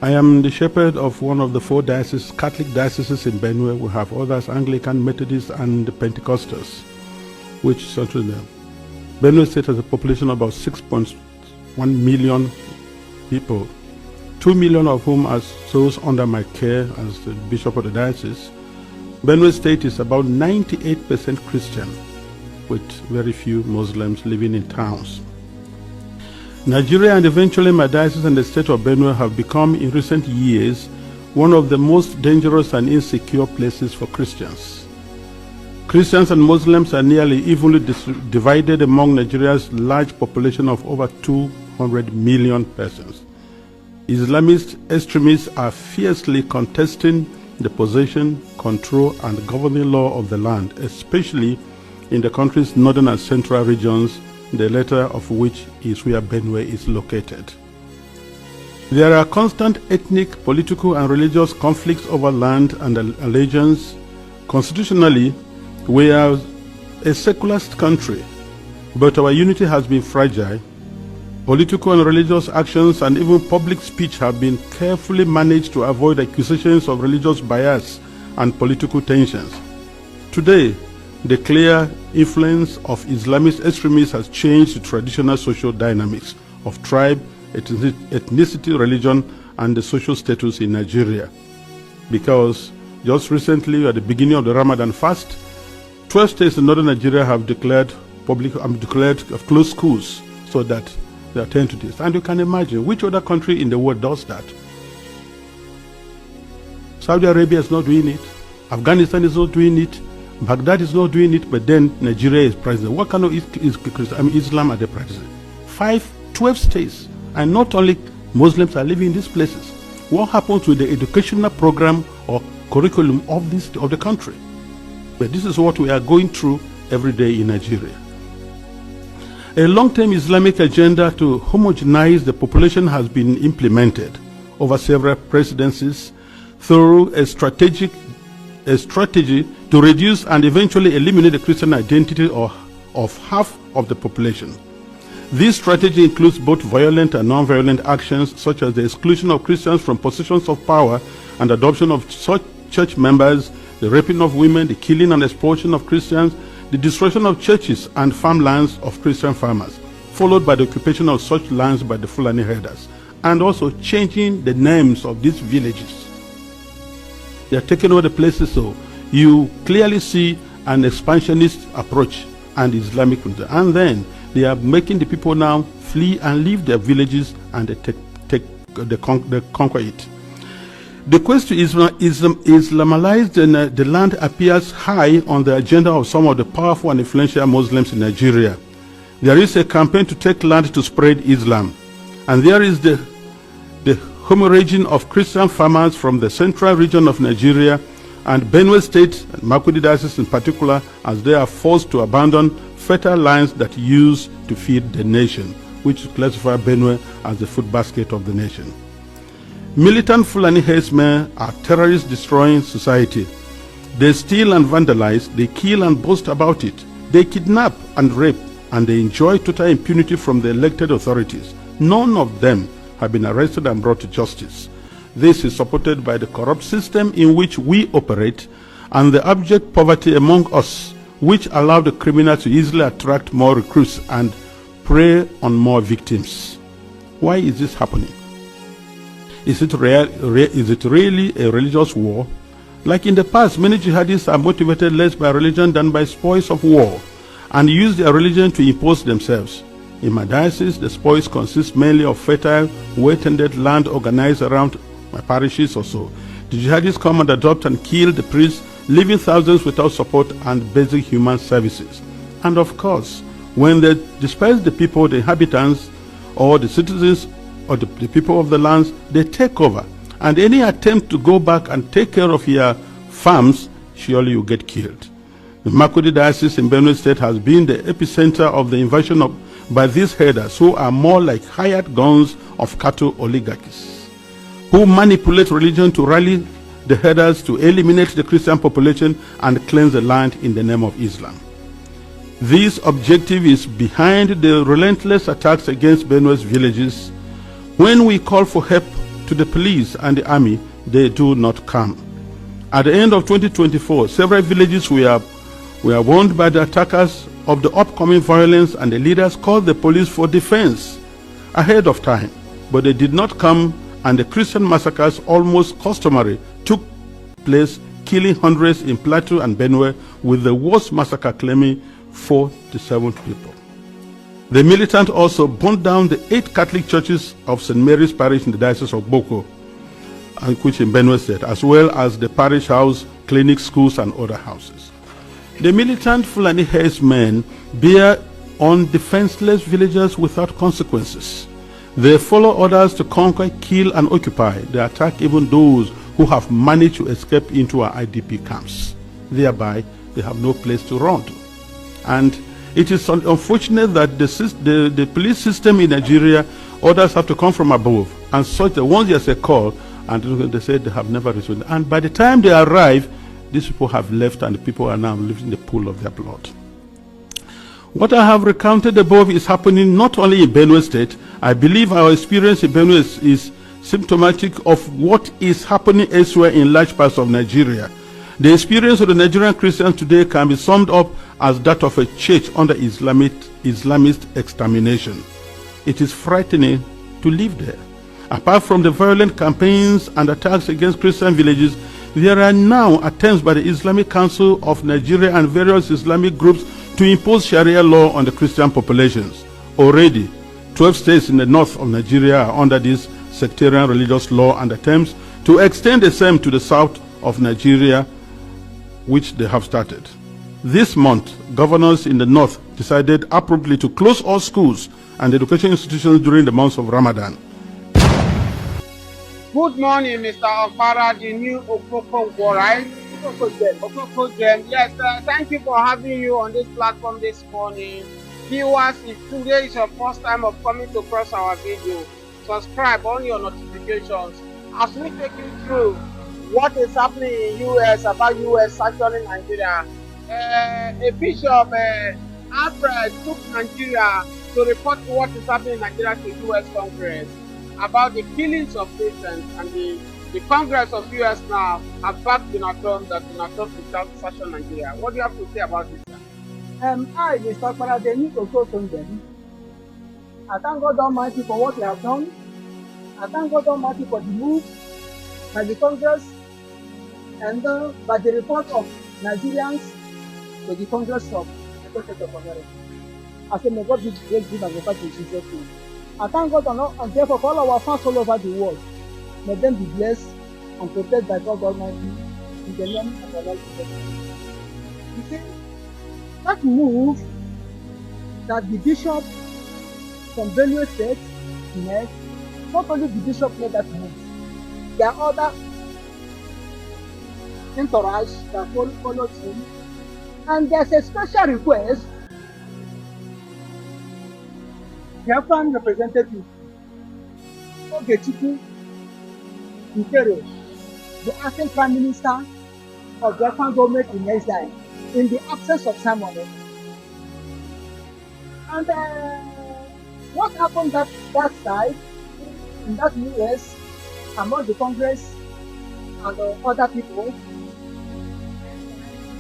I am the shepherd of one of the 4 dioceses, Catholic dioceses in Benue. We have others, Anglican, Methodist, and Pentecostals, which central them. Benue State has a population of about 6.1 million people, 2 million of whom are those under my care as the bishop of the diocese. Benue State is about 98% Christian, with very few Muslims living in towns. Nigeria and eventually my diocese and the state of Benue have become in recent years one of the most dangerous and insecure places for Christians. Christians and Muslims are nearly evenly divided among Nigeria's large population of over 200 million persons. Islamist extremists are fiercely contesting the possession, control, and governing law of the land, especially in the country's northern and central regions, the latter of which is where Benue is located. There are constant ethnic, political, and religious conflicts over land and allegiance. Constitutionally, we are a secular country, but our unity has been fragile. Political and religious actions and even public speech have been carefully managed to avoid accusations of religious bias and political tensions. Today, the clear influence of Islamist extremists has changed the traditional social dynamics of tribe, ethnicity, religion, and the social status in Nigeria. Because just recently, at the beginning of the Ramadan fast, 12 states in northern Nigeria have declared closed schools so that they attend to this. And you can imagine which other country in the world does that. Saudi Arabia is not doing it. Afghanistan is not doing it. Baghdad is not doing it, but then Nigeria is president. What kind of Islam are they practicing? 12 states, and not only Muslims are living in these places. What happens with the educational program or curriculum of the country? But this is what we are going through every day in Nigeria. A long-term Islamic agenda to homogenize the population has been implemented over several presidencies through a strategy to reduce and eventually eliminate the Christian identity of half of the population. This strategy includes both violent and non-violent actions, such as the exclusion of Christians from positions of power and adoption of such church members, the raping of women, the killing and expulsion of Christians, the destruction of churches and farmlands of Christian farmers, followed by the occupation of such lands by the Fulani herders, and also changing the names of these villages. They are taking over the places, so you clearly see an expansionist approach and Islamic, and then they are making the people now flee and leave their villages, and they conquer it. The quest to Islamalize the land appears high on the agenda of some of the powerful and influential Muslims in Nigeria. There is a campaign to take land to spread Islam, and there is the hemorrhaging of Christian farmers from the central region of Nigeria and Benue State, and Makurdi diocese in particular, as they are forced to abandon fertile lands that used to feed the nation, which classify Benue as the food basket of the nation. Militant Fulani herdsmen are terrorists destroying society. They steal and vandalize, they kill and boast about it. They kidnap and rape, and they enjoy total impunity from the elected authorities. None of them have been arrested and brought to justice. This is supported by the corrupt system in which we operate and the abject poverty among us, which allow the criminals to easily attract more recruits and prey on more victims. Why is this happening? Is it really a religious war? Like in the past, many jihadists are motivated less by religion than by spoils of war, and use their religion to impose themselves. In my diocese, the spoils consist mainly of fertile, well-tended land organized around my parishes or so. The jihadists come and adopt and kill the priests, leaving thousands without support and basic human services. And of course, when they disperse the people, the inhabitants, or the citizens, or the people of the lands, they take over. And any attempt to go back and take care of your farms, surely you get killed. The Makurdi diocese in Benue State has been the epicenter of the invasion by these herders, who are more like hired guns of cattle oligarchies, who manipulate religion to rally the herders to eliminate the Christian population and cleanse the land in the name of Islam. This objective is behind the relentless attacks against Benue's villages. When we call for help to the police and the army, they do not come. At the end of 2024, several villages were warned by the attackers of the upcoming violence, and the leaders called the police for defense ahead of time, but they did not come, and the Christian massacres, almost customary, took place, killing hundreds in Plateau and Benue, with the worst massacre claiming 47 people. The militant also burned down the 8 Catholic churches of St. Mary's Parish in the Diocese of Boko, which in Benue State, as well as the parish house, clinics, schools, and other houses. The militant Fulani herdsmen bear on defenseless villagers without consequences. They follow orders to conquer, kill, and occupy. They attack even those who have managed to escape into our IDP camps. Thereby, they have no place to run to. And it is unfortunate that the police system in Nigeria, orders have to come from above, and such that once there's a call, and they say they have never received. And by the time they arrive, these people have left, and the people are now living in the pool of their blood. What I have recounted above is happening not only in Benue State. I believe our experience in Benue is symptomatic of what is happening elsewhere in large parts of Nigeria. The experience of the Nigerian Christians today can be summed up as that of a church under Islamist extermination. It is frightening to live there. Apart from the violent campaigns and attacks against Christian villages, there are now attempts by the Islamic Council of Nigeria and various Islamic groups to impose Sharia law on the Christian populations. Already, 12 states in the north of Nigeria are under this sectarian religious law, and attempts to extend the same to the south of Nigeria, which they have started. This month, governors in the north decided appropriately to close all schools and education institutions during the months of Ramadan. Good morning, Mr. Okpara, the new Okoko, right? Okoko Gem. Yes, thank you for having you on this platform this morning. Viewers, if today is your first time of coming to cross our video, subscribe on your notifications as we take you through what is happening in US about US sanctioning Nigeria. A bishop Alfred took Nigeria to report what is happening in Nigeria to US Congress about the killings of Christians, and the Congress of US now have backed Donald Trump that Donald Trump will sanction Nigeria. What do you have to say about this? I, Mr. Okpara, they need to go from them. I thank God Almighty for what they have done. I thank God Almighty for the move by the Congress and by the report of Nigerians to the Congress of the State of America. I say, may God be great, give and glorify in Jesus' name. I thank God on behalf of all our fans all over the world. May them be blessed and protected by God Almighty in the name of our Lord Jesus Christ. You see, that move that the bishop from Benue State made, not only the bishop made that move, there are other entourage that followed him, and there's a special request. The Afghan representative Ogechukwu Nkero, the acting prime minister of the Afghan government in exile, in the absence of Simon. And what happened that side, in that US, among the Congress and other people,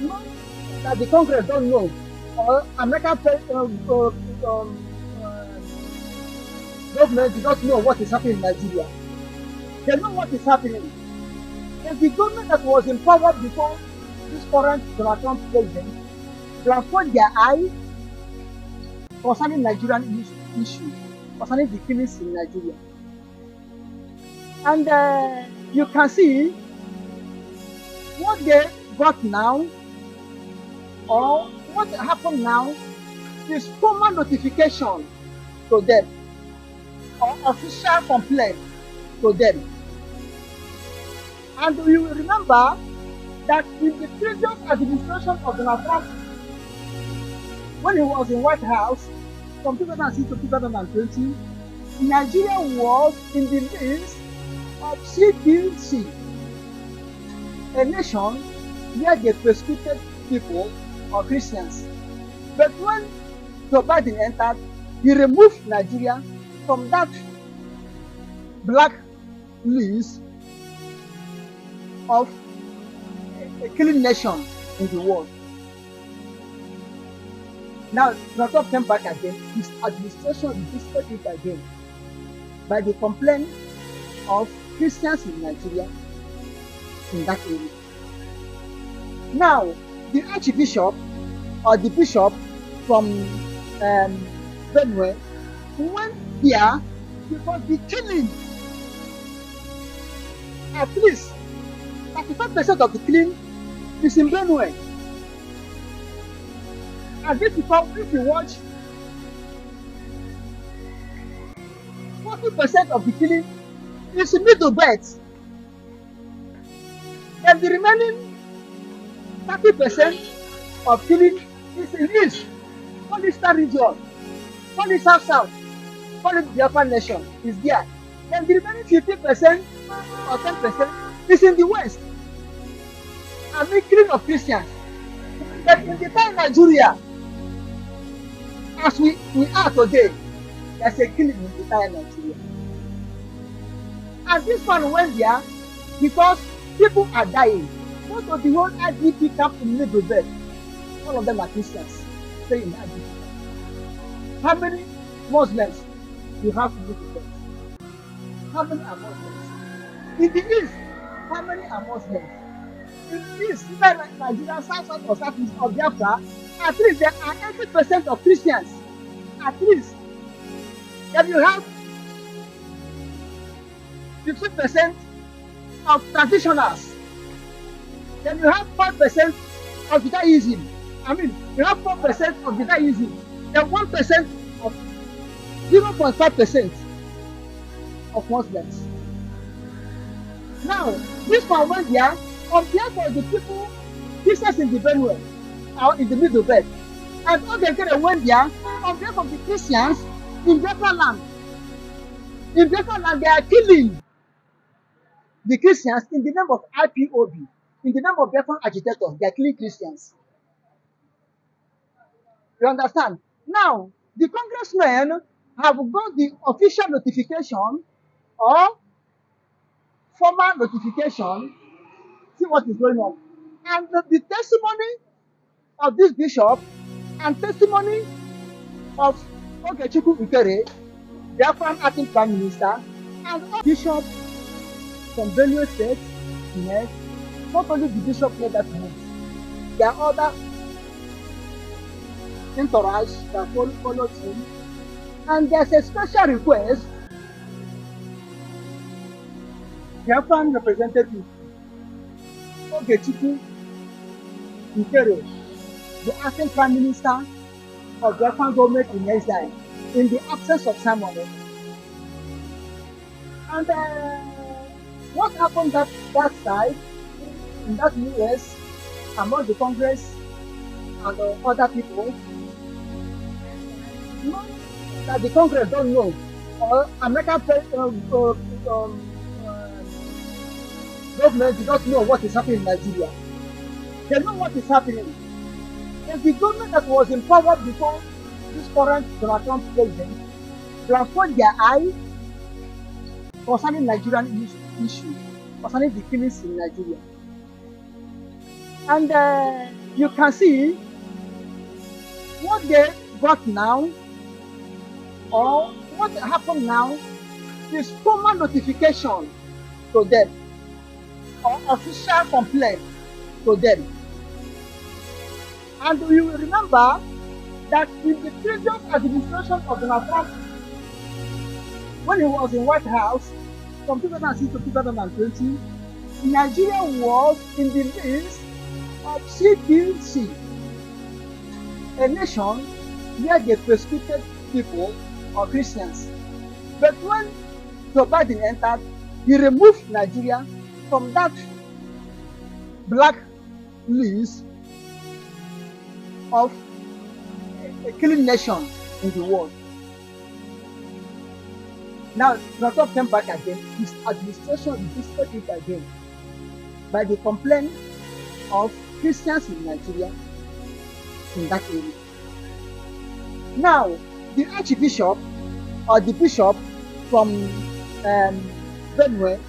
not that the Congress don't know, or American government do not know what is happening in Nigeria. They know what is happening. And the government that was in power before this current Donald Trump president transferred their eye concerning Nigerian issue, concerning the killings in Nigeria. And you can see what they got now, or what happened now, is formal notification to them, or official complaint to them. And you will remember that in the previous administration of Donald Trump, when he was in White House from 2006 to 2020, Nigeria was in the list of CBC, a nation where they persecuted people or Christians. But when Joe Biden entered, he removed Nigeria from that black list of a killing nation in the world. Now, Donald came back again. His administration revisited it again by the complaint of Christians in Nigeria in that area. Now, the Archbishop or the Bishop from Benue went there because the killing, at least 35% of the killing is in Benue. And this because if you watch, 40% of the killing is in Middle Belt. And the remaining 30% of killing is in East, call it Star Region, call it South, call it Biafran Nation, is there. Then the remaining 50% or 10% is in the West. And the killing of Christians. But in the entire Nigeria, as we are today, there's a killing in the entire Nigeria. And this one went there because people are dying. Most of the whole IDP camp in Middle Belt, all of them are Christians, stay in IDP camp. How many Muslims you have in Middle Belt? How many are Muslims? In the East, how many are Muslims? In the East, even like Nigeria, South or Southeast or Biafra, at least there are 80% of Christians. At least. Then you have 50% of traditionals. Then you have 5% of Judaism. I mean, you have 4% of Judaism. Then 1% of 0.5% of Muslims. Now, this one went there on behalf of the people, Christians in the Benue, or in the Middle Belt. And all they went there on behalf of the Christians in Biafra land. In Biafra land, they are killing the Christians in the name of IPOB, in the name of Biafran agitators. They are killing Christians. You understand? Now, the congressmen have got the official notification or formal notification. See what is going on. And the testimony of this bishop and testimony of Ogechukwu Ukere, Biafran acting prime minister, and bishop from Benue State, yes, not only the bishop made that move, there are other entourage that followed him, and there's a special request. Biafran representative Ogechukwu Ukere, the acting prime minister of the Biafran government in exile, in the absence of Simon. And what happened that side, in that US, among the Congress and other people, not that the Congress don't know, or American government do not know what is happening in Nigeria. They know what is happening. And the government that was in power before this current Donald Trump president transferred their eye concerning Nigerian issue, concerning the killings in Nigeria. And you can see what they got now, or what happened now, is formal notification to them, or official complaint to them. And you will remember that in the previous administration of Donald Trump, when he was in White House from 2006 to 2020, Nigeria was in the list of CPC, a nation where they persecuted people or Christians. But when Joe Biden entered, he removed Nigeria from that black list of a killing nation in the world. Now, Donald came back again. His administration revisited it again by the complaint of Christians in Nigeria in that area. Now, the Archbishop or the Bishop from Benue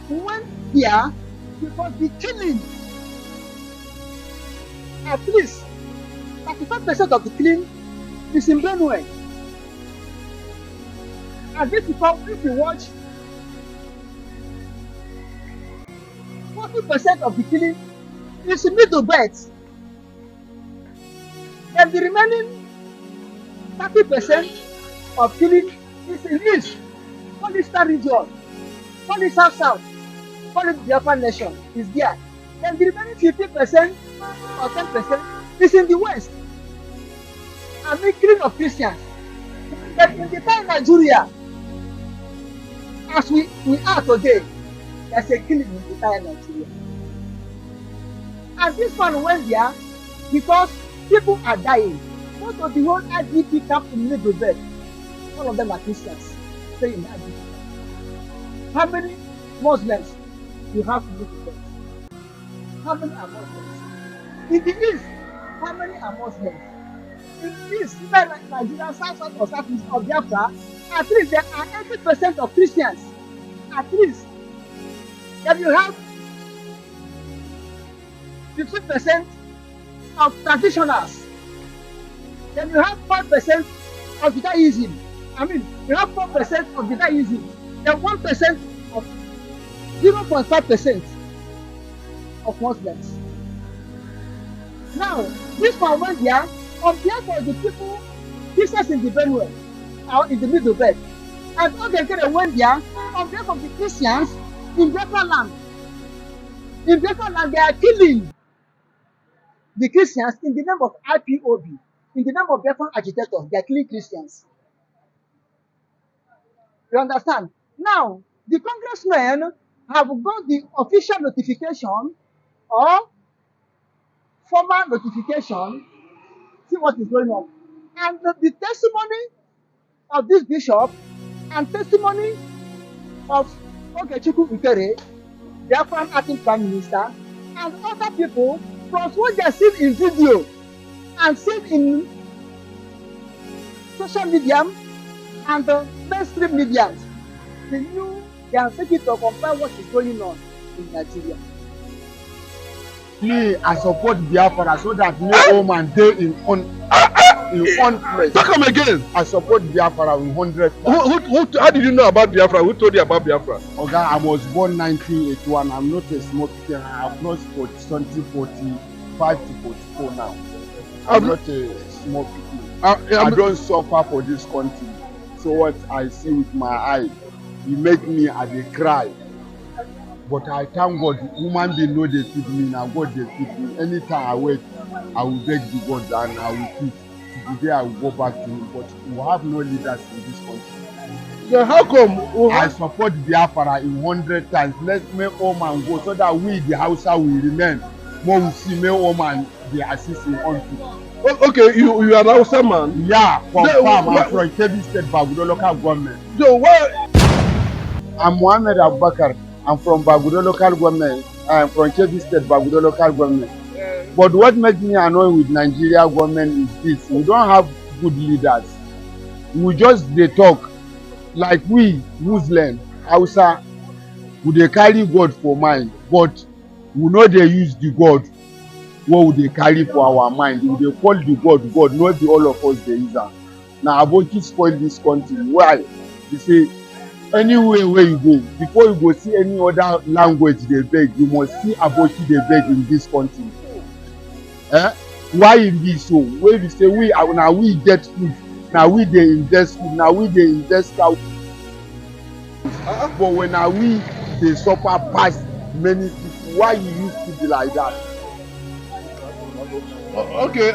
went there because the killing, at least 35% of the killing is in Benue. And this is how, if you watch, 40% of the killing is in Middle Belt. And the remaining 30% of killing is in East, call it Star Region, call it South South, call it Biafra Nation, is there. And the remaining 50% or 10% is in the West. I mean, killing of Christians. But in the time Nigeria, as we are today, there's a killing in the entire Nigeria. And this one went there because people are dying. Most of the whole IDP camp in Middle Belt, all of them are Christians. Stay in IDP. How many Muslims you have in Middle Belt? How many are Muslims? In the East, how many are Muslims? In the East, even Nigeria, South or Southeast of Biafra, at least there are 80% of Christians. At least. Then you have 15% of traditionals. Then you have 5% of Judaism. I mean, you have 4% of Judaism. Then 1% of 0.5% of Muslims. Now, this one went there on behalf of the people, Christians in the Benue, or in the Middle Belt. And Ogekere went there on behalf of the Christians in Biafra land. In Biafra land, they are killing the Christians in the name of IPOB, in the name of Biafran agitators. They are killing Christians. You understand? Now, the congressmen have got the official notification or formal notification. See what is going on. And the testimony of this bishop and testimony of Ogechukwu Ukere, Biafran acting prime minister, and other people, plus what they are seen in video and seen in social media and mainstream media, they knew they are taking to compare what is going on in Nigeria. Me, I support Biafra so that no woman dey in one place. Talk am again. I support Biafra in 100%. Who? How did you know about Biafra? Who told you about Biafra? Okay, I was born 1981. I'm not a smoker. I've crossed 45 to 44 now. I'm not a smoker. I don't suffer for this country. So what I see with my eye, you make me I dey cry. But I thank God, human being know they feed me, now God they feed me. Anytime I wait, I will beg the God and I will feed. Today I will go back to him. But we have no leaders in this country. So how come? I support Biafra in 100 times. Let's make all man go so that we, the Hausa, will remain. More we see make all man be assisting on to. Okay, you are an Hausa man. Yeah, from Kebbi State, Bagudo local government. So why? I'm Mohammed Abubakar. I'm from Bagudo local government. I'm from Kebbi State, Bagudo local government. But what makes me annoyed with Nigeria government is this: we don't have good leaders. We just they talk like we Muslim, Hausa, we dey carry God for mind, but we know they use the God what we dey carry for our mind. We dey call the God God, not be all of us dey use am. Na aboki spoil this country. Why? They say anywhere where you go, before you go see any other language they beg, you must see aboki they beg in this country. Why it be so? Where we say we are now we get food, now we dey invest food, now we dey invest cow. But when now we dey suffer past many people, why you used to be like that? Okay,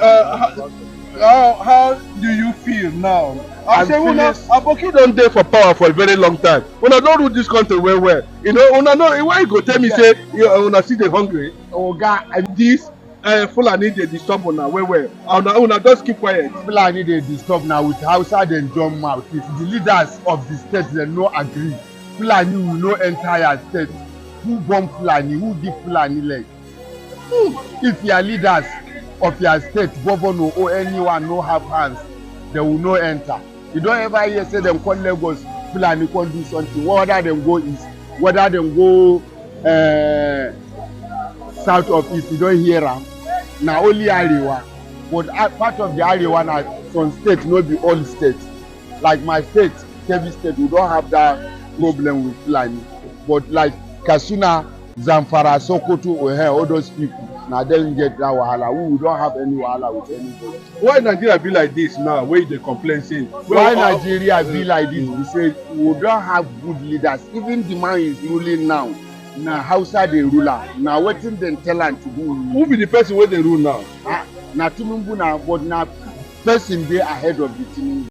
how do you feel now? I say una aboki don dey for power for a very long time. Una don rule this country well well. You know, una know why you go tell me say una still dey hungry? Oga, And this Fulani dey disturb una well well. Una just keep quiet. Fulani dey disturb now with Hausa dem jump mouth. If the leaders of the state dem no agree, Fulani will no enter your state. Who born Fulani? Who give Fulani leg? If your leaders of your state, governor or anyone no have hands, they will no enter. You don't ever hear say them call Lagos Fulani come do something. Whether them go east, whether dem go south of east, you don hear am. Na only Arewa, but part of the Arewa na some states, no be all states. Like my state, Kebbi State, we don't have that problem with Fulani. But like Katsina, Zamfara, Sokoto, all those people, now dem get that wahala. We don't have any wahala with anybody. Why Nigeria be like this now? Where they complain saying? Why Nigeria be like this? We say we don't have good leaders. Even the man is ruling now. Na Hausa dey rule am. Na wetin dem tell am to do. Who be the person wey dey rule now? Na Tinubu na, but na person dey ahead of the Tinubu.